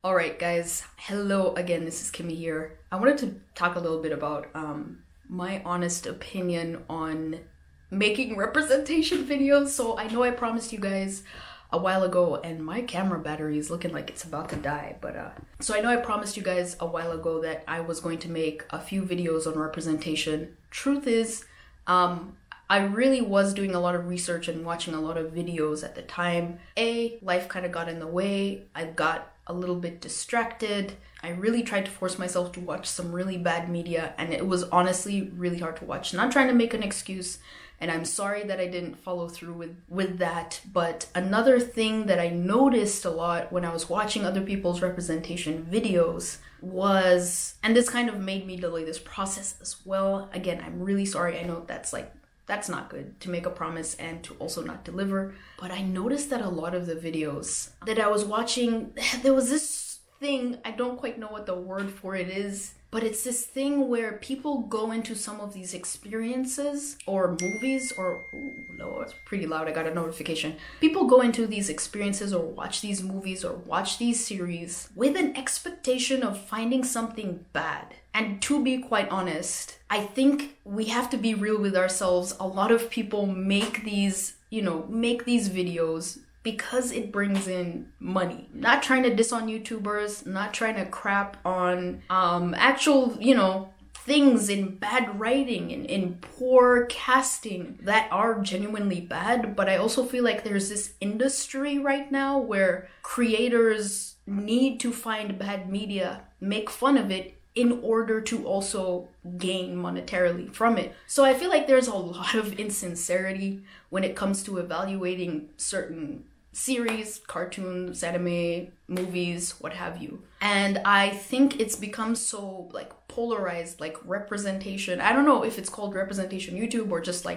Alright guys, hello again, this is Kimmy here. I wanted to talk a little bit about my honest opinion on making representation videos. So I know I promised you guys a while ago, and my camera battery is looking like it's about to die, but so I know I promised you guys a while ago that I was going to make a few videos on representation. Truth is, I really was doing a lot of research and watching a lot of videos at the time. Life kind of got in the way. I got a little bit distracted. I really tried to force myself to watch some really bad media, and it was honestly really hard to watch. Not trying to make an excuse, and I'm sorry that I didn't follow through with that. But another thing that I noticed a lot when I was watching other people's representation videos was, and this kind of made me delay this process as well. Again, I'm really sorry. I know that's not good to make a promise and to also not deliver. But I noticed that a lot of the videos that I was watching, there was this thing, I don't quite know what the word for it is, but it's this thing where people go into some of these experiences or movies or, ooh, no, it's pretty loud, I got a notification. People go into these experiences or watch these movies or watch these series with an expectation of finding something bad. And to be quite honest, I think we have to be real with ourselves. A lot of people make these videos because it brings in money. Not trying to diss on YouTubers, not trying to crap on actual, things in bad writing and in poor casting that are genuinely bad. But I also feel like there's this industry right now where creators need to find bad media, make fun of it, in order to also gain monetarily from it. So I feel like there's a lot of insincerity when it comes to evaluating certain series, cartoons, anime, movies, what have you. And I think it's become so polarized, representation. I don't know if it's called representation YouTube or just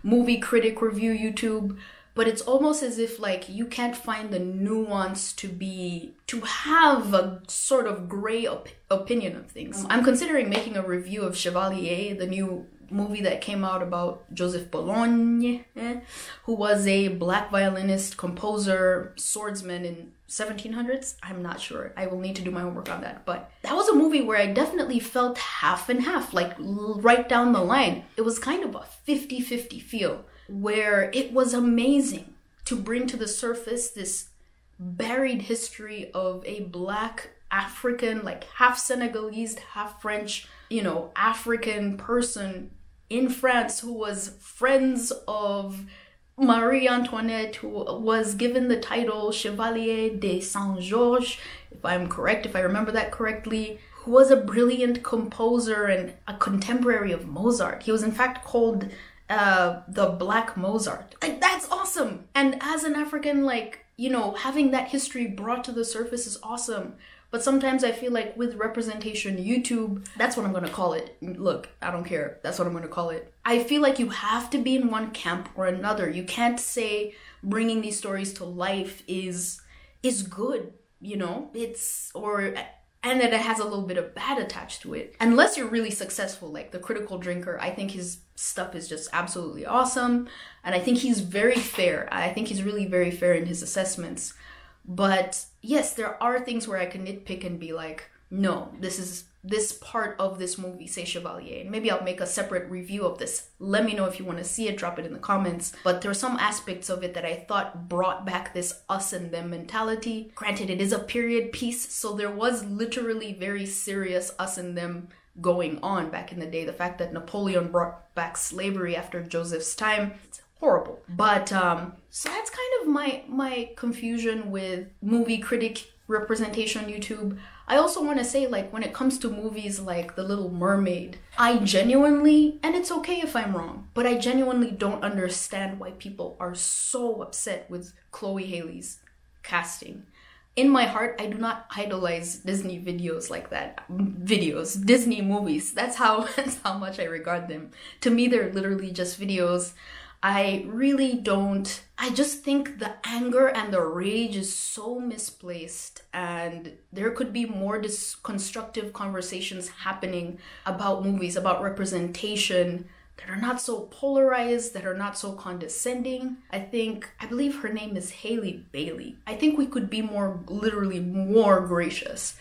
movie critic review YouTube, but it's almost as if you can't find the nuance to have a sort of gray opinion of things. I'm considering making a review of Chevalier, the new movie that came out about Joseph Bologne, who was a black violinist, composer, swordsman in 1700s. I'm not sure. I will need to do my homework on that. But that was a movie where I definitely felt half and half, right down the line. It was kind of a 50-50 feel, where it was amazing to bring to the surface this buried history of a black African, half Senegalese, half French, African person in France who was friends of Marie Antoinette, who was given the title Chevalier de Saint-Georges, if I'm correct, if I remember that correctly, who was a brilliant composer and a contemporary of Mozart. He was in fact called the Black Mozart. That's awesome. And as an African, having that history brought to the surface is awesome. But sometimes I feel like with representation YouTube, that's what I'm gonna call it. Look, I don't care. That's what I'm gonna call it. I feel like you have to be in one camp or another. You can't say bringing these stories to life is good, and that it has a little bit of bad attached to it. Unless you're really successful, like The Critical Drinker. I think his stuff is just absolutely awesome. And I think he's very fair. I think he's really very fair in his assessments. But yes, there are things where I can nitpick and be like, no, this part of this movie, say Chevalier. And maybe I'll make a separate review of this. Let me know if you want to see it, drop it in the comments. But there are some aspects of it that I thought brought back this us and them mentality. Granted, it is a period piece, so there was literally very serious us and them going on back in the day. The fact that Napoleon brought back slavery after Joseph's time, it's horrible. But so that's kind of my confusion with movie critic representation on YouTube. I also want to say, when it comes to movies like The Little Mermaid, I genuinely, and it's okay if I'm wrong, but I genuinely don't understand why people are so upset with Chloe Haley's casting. In my heart, I do not idolize Disney videos like that. Disney movies. That's how much I regard them. To me, they're literally just videos. I really don't. I just think the anger and the rage is so misplaced, and there could be more constructive conversations happening about movies, about representation, that are not so polarized, that are not so condescending. I believe her name is Haley Bailey. I think we could be literally more gracious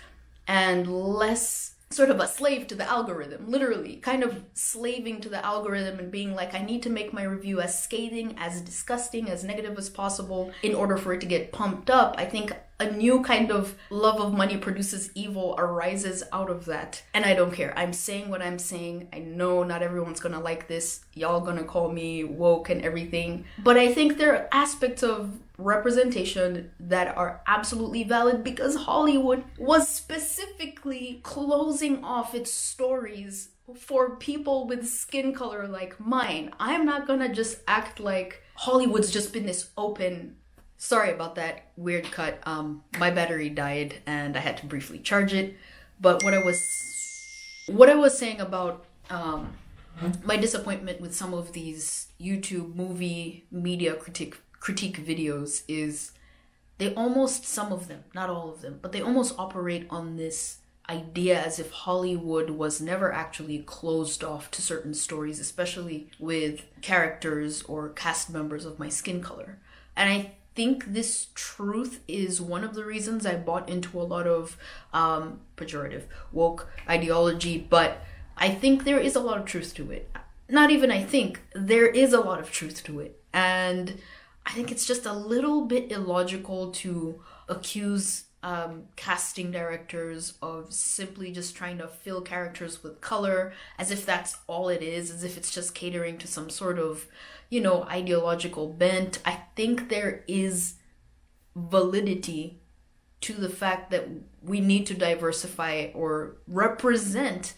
and less sort of a slave to the algorithm, literally kind of slaving to the algorithm and being like, I need to make my review as scathing, as disgusting, as negative as possible in order for it to get pumped up. I think a new kind of love of money produces evil arises out of that. And I don't care. I'm saying what I'm saying. I know not everyone's gonna like this. Y'all gonna call me woke and everything. But I think there are aspects of representation that are absolutely valid because Hollywood was specifically closing off its stories for people with skin color like mine. I'm not gonna just act like Hollywood's just been this open. Sorry about that weird cut. My battery died and I had to briefly charge it. But what I was saying about my disappointment with some of these YouTube movie media critique videos is some of them, not all of them, but they almost operate on this idea as if Hollywood was never actually closed off to certain stories, especially with characters or cast members of my skin color. And I think this truth is one of the reasons I bought into a lot of pejorative woke ideology, but I think there is a lot of truth to it. Not even I think, there is a lot of truth to it. And I think it's just a little bit illogical to accuse casting directors of simply just trying to fill characters with color as if that's all it is, as if it's just catering to some sort of, ideological bent. I think there is validity to the fact that we need to diversify or represent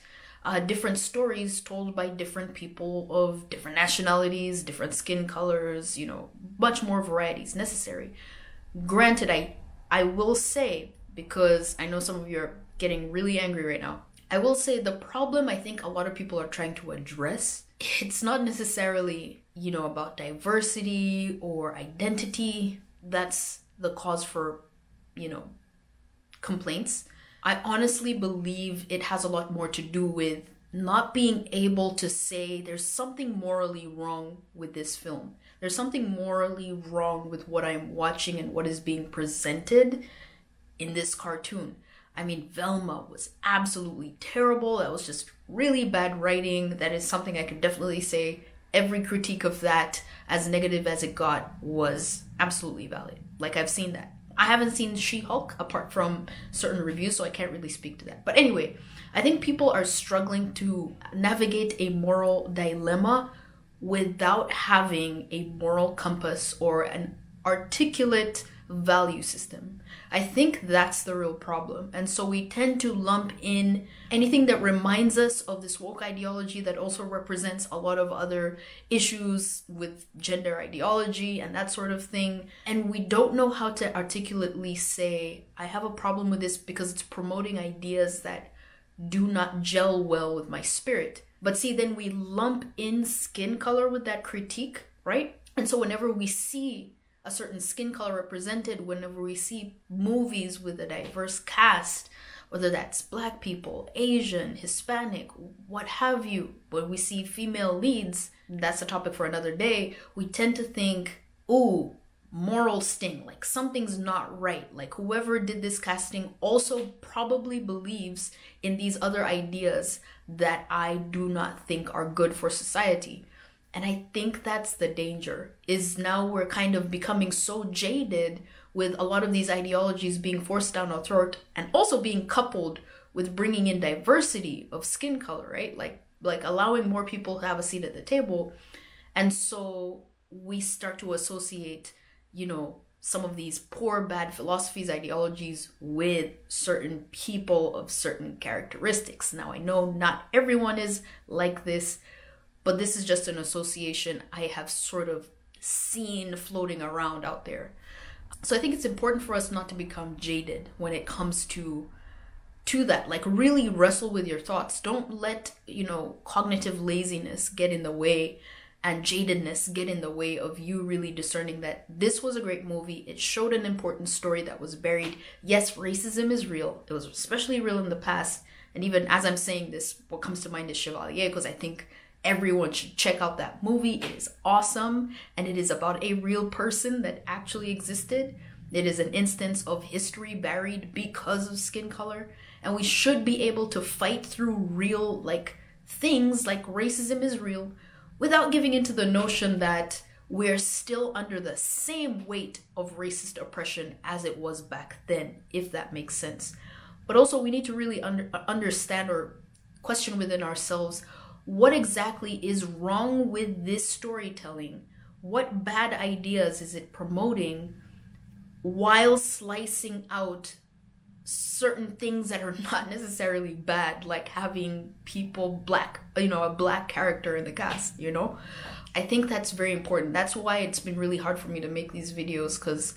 different stories told by different people of different nationalities, different skin colors, much more variety is necessary. Granted, I will say, because I know some of you are getting really angry right now, I will say the problem I think a lot of people are trying to address, it's not necessarily, about diversity or identity. That's the cause for, complaints. I honestly believe it has a lot more to do with not being able to say there's something morally wrong with this film. There's something morally wrong with what I'm watching and what is being presented in this cartoon. I mean, Velma was absolutely terrible. That was just really bad writing. That is something I could definitely say. Every critique of that, as negative as it got, was absolutely valid. Like, I've seen that. I haven't seen She-Hulk apart from certain reviews, so I can't really speak to that. But anyway, I think people are struggling to navigate a moral dilemma without having a moral compass or an articulate value system. I think that's the real problem. And so we tend to lump in anything that reminds us of this woke ideology that also represents a lot of other issues with gender ideology and that sort of thing. And we don't know how to articulately say, I have a problem with this because it's promoting ideas that do not gel well with my spirit. But see, then we lump in skin color with that critique, right? And so whenever we see a certain skin color represented, whenever we see movies with a diverse cast, whether that's Black people, Asian, Hispanic, what have you, when we see female leads, that's a topic for another day, we tend to think, ooh, moral sting, like something's not right. Like whoever did this casting also probably believes in these other ideas that I do not think are good for society. And I think that's the danger, is now we're kind of becoming so jaded with a lot of these ideologies being forced down our throat and also being coupled with bringing in diversity of skin color, right? Like allowing more people to have a seat at the table. And so we start to associate, some of these poor, bad philosophies, ideologies with certain people of certain characteristics. Now, I know not everyone is like this, but this is just an association I have sort of seen floating around out there. So I think it's important for us not to become jaded when it comes to that. Like, really wrestle with your thoughts. Don't let, cognitive laziness get in the way and jadedness get in the way of you really discerning that this was a great movie. It showed an important story that was buried. Yes, racism is real. It was especially real in the past. And even as I'm saying this, what comes to mind is Chevalier, because I think Everyone should check out that movie. It is awesome, and it is about a real person that actually existed. It is an instance of history buried because of skin color, and we should be able to fight through real things like racism is real without giving into the notion that we're still under the same weight of racist oppression as it was back then, if that makes sense. But also we need to really understand or question within ourselves, what exactly is wrong with this storytelling? What bad ideas is it promoting while slicing out certain things that are not necessarily bad, like having people a black character in the cast, I think that's very important. That's why it's been really hard for me to make these videos, because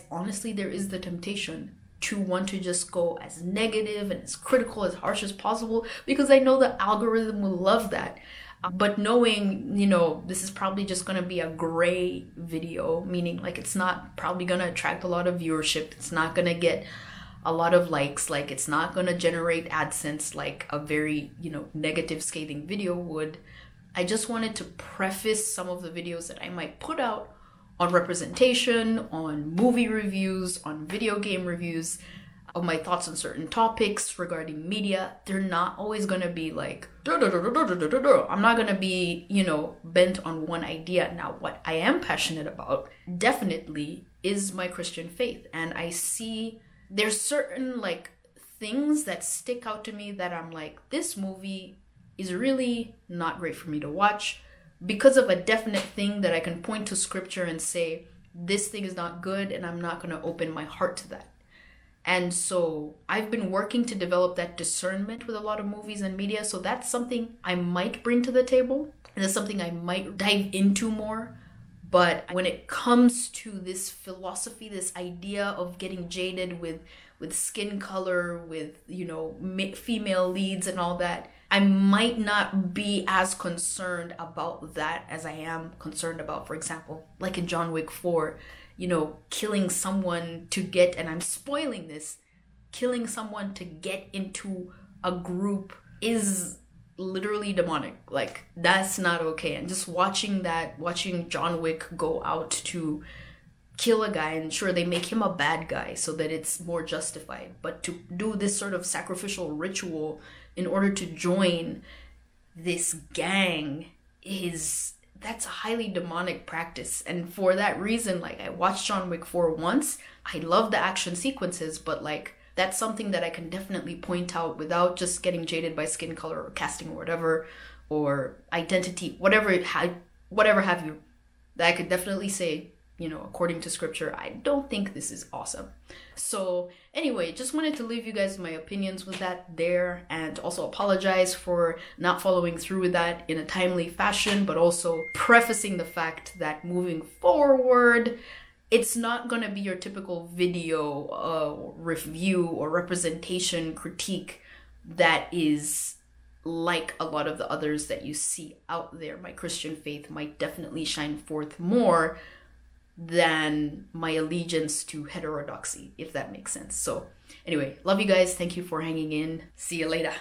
honestly, there is the temptation to want to just go as negative and as critical, as harsh as possible, because I know the algorithm will love that. But knowing, this is probably just going to be a gray video, meaning it's not probably going to attract a lot of viewership. It's not going to get a lot of likes. It's not going to generate AdSense like a very, negative scathing video would. I just wanted to preface some of the videos that I might put out on representation, on movie reviews, on video game reviews, of my thoughts on certain topics regarding media. They're not always going to be I'm not going to be, bent on one idea. Now, what I am passionate about definitely is my Christian faith. And I see there's certain things that stick out to me that I'm this movie is really not great for me to watch, because of a definite thing that I can point to scripture and say, this thing is not good, and I'm not going to open my heart to that. And so I've been working to develop that discernment with a lot of movies and media. So that's something I might bring to the table. And that's something I might dive into more. But when it comes to this philosophy, this idea of getting jaded with skin color, with, female leads and all that, I might not be as concerned about that as I am concerned about, for example, like in John Wick 4, killing someone to get, and I'm spoiling this, killing someone to get into a group is literally demonic. That's not okay. And just watching John Wick go out to kill a guy, and sure, they make him a bad guy so that it's more justified, but to do this sort of sacrificial ritual in order to join this gang that's a highly demonic practice. And for that reason, I watched John Wick 4 once. I love the action sequences, but that's something that I can definitely point out without just getting jaded by skin color or casting or whatever, or identity, whatever have you, that I could definitely say, according to scripture, I don't think this is awesome. So anyway, just wanted to leave you guys my opinions with that there, and also apologize for not following through with that in a timely fashion, but also prefacing the fact that moving forward, it's not going to be your typical video review or representation critique that is like a lot of the others that you see out there. My Christian faith might definitely shine forth more than my allegiance to heterodoxy, if that makes sense. So anyway, love you guys. Thank you for hanging in. See you later.